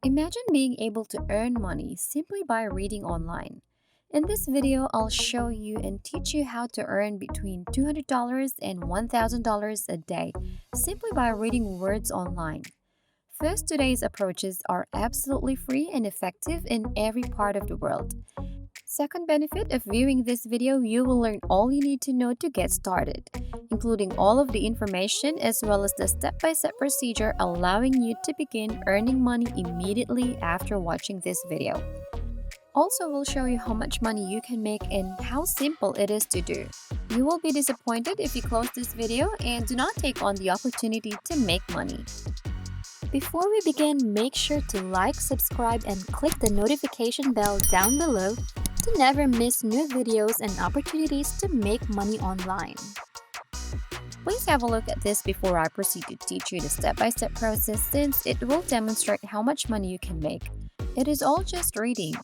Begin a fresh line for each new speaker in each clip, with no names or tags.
Imagine being able to earn money simply by reading online. In this video, I'll show you and teach you how to earn between $200 and $1,000 a day simply by reading words online. First, today's approaches are absolutely free and effective in every part of the world. Second benefit of viewing this video, you will learn all you need to know to get started, including all of the information as well as the step-by-step procedure allowing you to begin earning money immediately after watching this video. Also, we'll show you how much money you can make and how simple it is to do. You will be disappointed if you close this video and do not take on the opportunity to make money. Before we begin, make sure to like, subscribe, and click the notification bell down below to never miss new videos and opportunities to make money online. Please have a look at this before I proceed to teach you the step-by-step process since it will demonstrate how much money you can make. It is all just reading.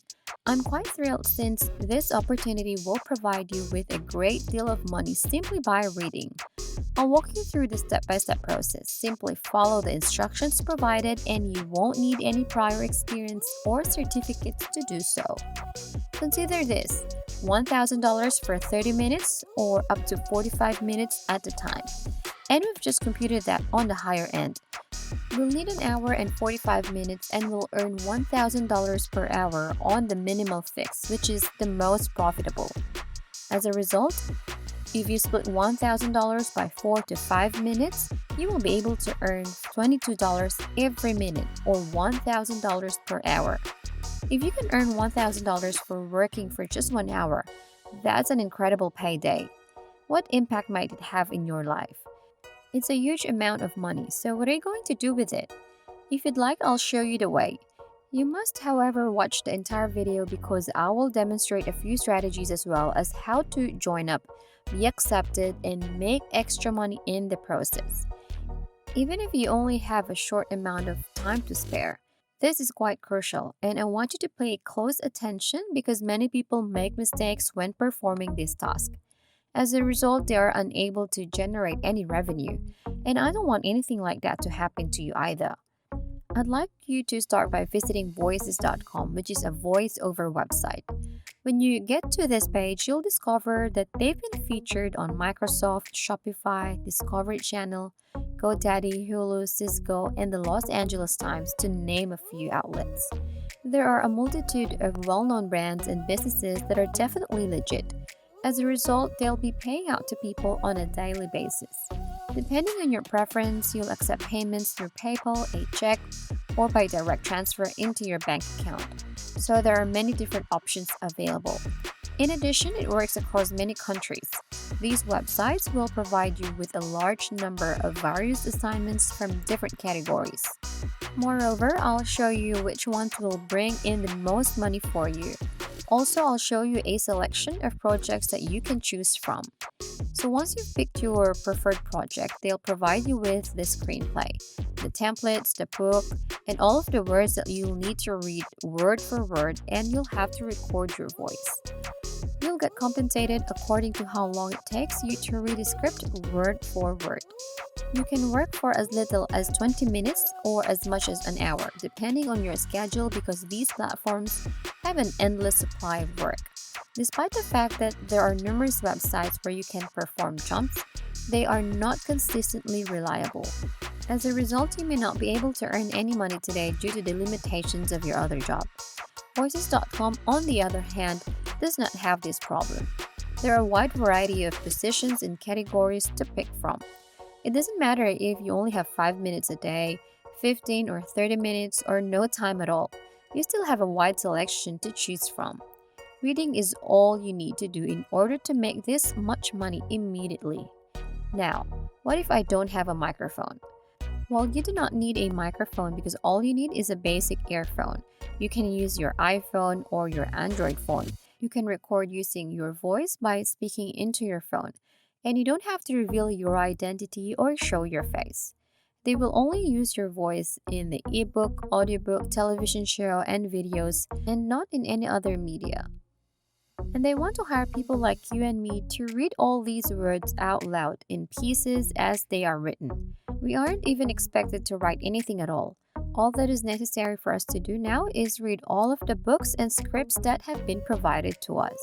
I'm quite thrilled since this opportunity will provide you with a great deal of money simply by reading. I'll walk you through the step-by-step process. Simply follow the instructions provided and you won't need any prior experience or certificates to do so. Consider this: $1,000 for 30 minutes or up to 45 minutes at a time. And we've just computed that on the higher end. We'll need an hour and 45 minutes and we'll earn $1,000 per hour on the minimal fix, which is the most profitable. As a result, if you split $1,000 by 4 to 5 minutes, you will be able to earn $22 every minute or $1,000 per hour. If you can earn $1,000 for working for just 1 hour, that's an incredible payday. What impact might it have in your life? It's a huge amount of money, so what are you going to do with it? If you'd like, I'll show you the way. You must, however, watch the entire video because I will demonstrate a few strategies as well as how to join up, be accepted, and make extra money in the process. Even if you only have a short amount of time to spare, this is quite crucial, and I want you to pay close attention because many people make mistakes when performing this task. As a result, they are unable to generate any revenue, and I don't want anything like that to happen to you either. I'd like you to start by visiting voices.com, which is a voice-over website. When you get to this page, you'll discover that they've been featured on Microsoft, Shopify, Discovery Channel, GoDaddy, Hulu, Cisco, and the Los Angeles Times, to name a few outlets. There are a multitude of well-known brands and businesses that are definitely legit. As a result, they'll be paying out to people on a daily basis. Depending on your preference, you'll accept payments through PayPal, a check, or by direct transfer into your bank account. So there are many different options available. In addition, it works across many countries. These websites will provide you with a large number of various assignments from different categories. Moreover, I'll show you which ones will bring in the most money for you. Also, I'll show you a selection of projects that you can choose from. So once you've picked your preferred project, they'll provide you with the screenplay, the templates, the book, and all of the words that you'll need to read word for word, and you'll have to record your voice. You'll get compensated according to how long it takes you to read a script word for word. You can work for as little as 20 minutes or as much as an hour, depending on your schedule because these platforms have an endless supply of work. Despite the fact that there are numerous websites where you can perform jumps, they are not consistently reliable. As a result, you may not be able to earn any money today due to the limitations of your other job. Voices.com, on the other hand, does not have this problem. There are a wide variety of positions and categories to pick from. It doesn't matter if you only have 5 minutes a day, 15 or 30 minutes, or no time at all. You still have a wide selection to choose from. Reading is all you need to do in order to make this much money immediately. Now, what if I don't have a microphone? Well, you do not need a microphone because all you need is a basic earphone. You can use your iPhone or your Android phone. You can record using your voice by speaking into your phone, and you don't have to reveal your identity or show your face. They will only use your voice in the ebook, audiobook, television show, and videos, and not in any other media. And they want to hire people like you and me to read all these words out loud in pieces as they are written. We aren't even expected to write anything at all. All that is necessary for us to do now is read all of the books and scripts that have been provided to us.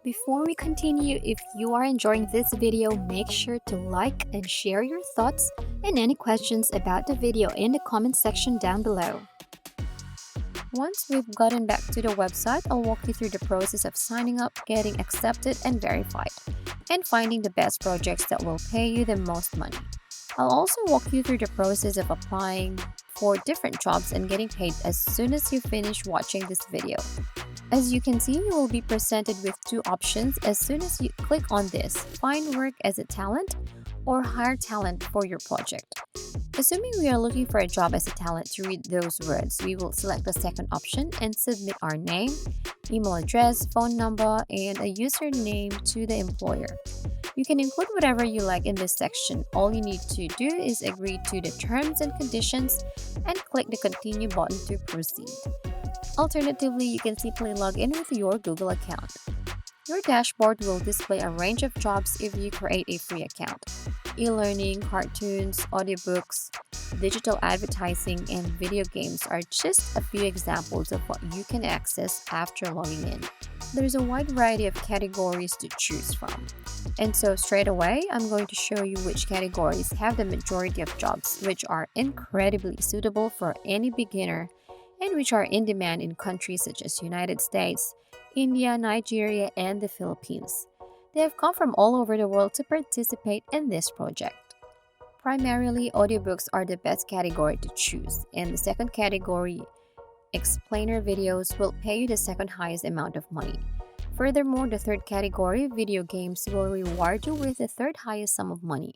Before we continue, if you are enjoying this video, make sure to like and share your thoughts and any questions about the video in the comment section down below. Once we've gotten back to the website, I'll walk you through the process of signing up, getting accepted and verified, and finding the best projects that will pay you the most money. I'll also walk you through the process of applying for different jobs and getting paid as soon as you finish watching this video. As you can see, you will be presented with two options as soon as you click on this: find work as a talent or hire talent for your project. Assuming we are looking for a job as a talent, to read those words, we will select the second option and submit our name, email address, phone number, and a username to the employer. You can include whatever you like in this section. All you need to do is agree to the terms and conditions and click the continue button to proceed. Alternatively, you can simply log in with your Google account. Your dashboard will display a range of jobs if you create a free account. E-learning, cartoons, audiobooks, digital advertising, and video games are just a few examples of what you can access after logging in. There's a wide variety of categories to choose from. And so straight away, I'm going to show you which categories have the majority of jobs, which are incredibly suitable for any beginner, and which are in demand in countries such as United States, India, Nigeria, and the Philippines. They have come from all over the world to participate in this project. Primarily, audiobooks are the best category to choose, and the second category, explainer videos, will pay you the second highest amount of money. Furthermore, the third category, video games, will reward you with the third highest sum of money.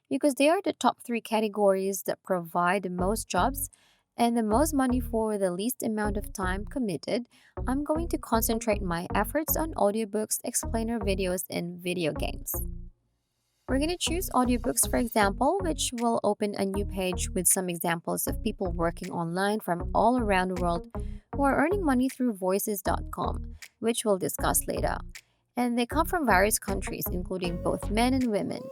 Because they are the top three categories that provide the most jobs and the most money for the least amount of time committed, I'm going to concentrate my efforts on audiobooks, explainer videos, and video games. We're going to choose audiobooks, for example, which will open a new page with some examples of people working online from all around the world who are earning money through voices.com, which we'll discuss later. And they come from various countries, including both men and women.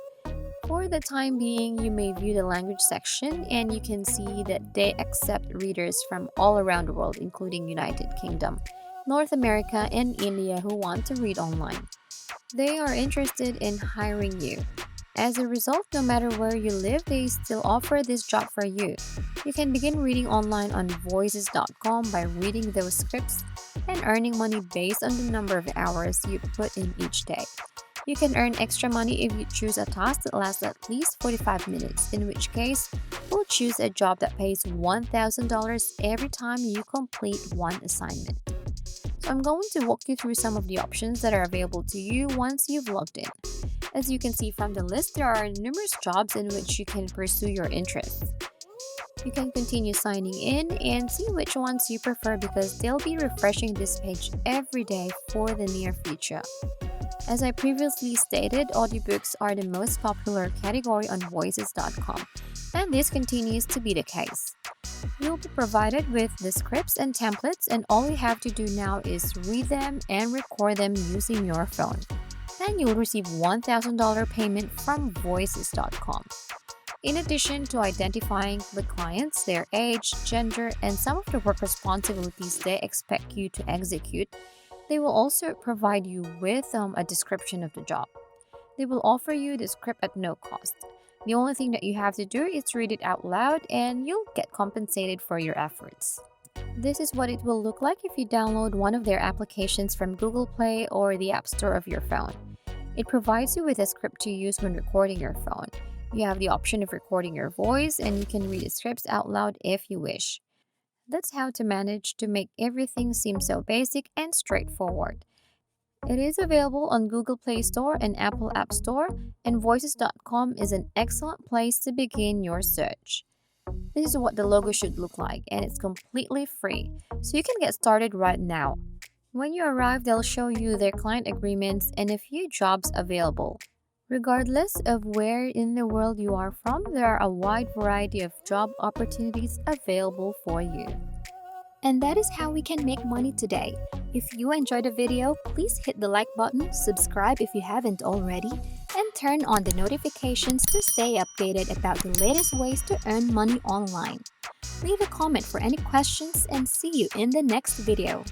For the time being, you may view the language section and you can see that they accept readers from all around the world, including United Kingdom, North America, and India who want to read online. They are interested in hiring you. As a result, no matter where you live, they still offer this job for you. You can begin reading online on voices.com by reading those scripts and earning money based on the number of hours you put in each day. You can earn extra money if you choose a task that lasts at least 45 minutes, in which case, we'll choose a job that pays $1,000 every time you complete one assignment. So I'm going to walk you through some of the options that are available to you once you've logged in. As you can see from the list, there are numerous jobs in which you can pursue your interests. You can continue signing in and see which ones you prefer because they'll be refreshing this page every day for the near future. As I previously stated, audiobooks are the most popular category on voices.com, and this continues to be the case. You'll be provided with the scripts and templates, and all you have to do now is read them and record them using your phone. Then you'll receive $1,000 payment from voices.com. In addition to identifying the clients, their age, gender, and some of the work responsibilities they expect you to execute, they will also provide you with a description of the job. They will offer you the script at no cost. The only thing that you have to do is read it out loud and you'll get compensated for your efforts. This is what it will look like if you download one of their applications from Google Play or the App Store of your phone. It provides you with a script to use when recording your phone. You have the option of recording your voice and you can read the scripts out loud if you wish. That's how to manage to make everything seem so basic and straightforward. It is available on Google Play Store and Apple App Store, and Voices.com is an excellent place to begin your search. This is what the logo should look like, and it's completely free, so you can get started right now. When you arrive, they'll show you their client agreements and a few jobs available. Regardless of where in the world you are from, there are a wide variety of job opportunities available for you. And that is how we can make money today. If you enjoyed the video, please hit the like button, subscribe if you haven't already, and turn on the notifications to stay updated about the latest ways to earn money online. Leave a comment for any questions and see you in the next video.